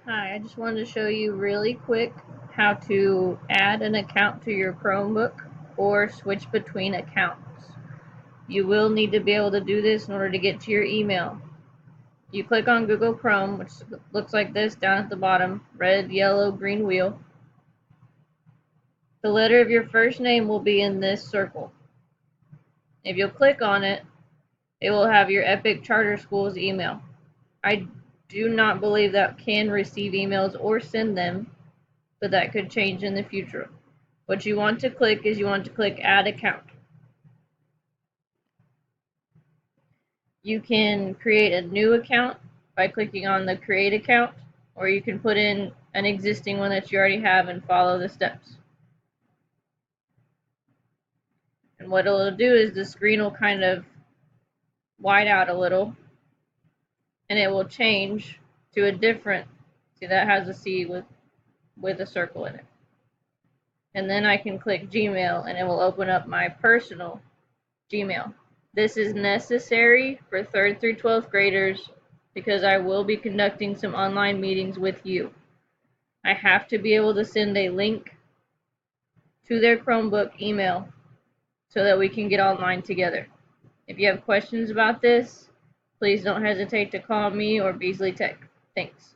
Hi, I just wanted to show you really quick how to add an account to your Chromebook or switch between accounts. You will need to be able to do this in order to get to your email. You click on Google Chrome, which looks like this down at the bottom, red, yellow, green wheel. The letter of your first name will be in this circle. If you'll click on it, it will have your Epic Charter Schools email. I do not believe that can receive emails or send them, but that could change in the future. What you want to click is you want to click Add Account. You can create a new account by clicking on the Create Account, or you can put in an existing one that you already have and follow the steps. And what it'll do is the screen will kind of wide out a little, and it will change to a different, see that has a C with a circle in it. And then I can click Gmail and it will open up my personal Gmail. This is necessary for 3rd through 12th graders because I will be conducting some online meetings with you. I have to be able to send a link to their Chromebook email so that we can get online together. If you have questions about this, please don't hesitate to call me or Beasley Tech. Thanks.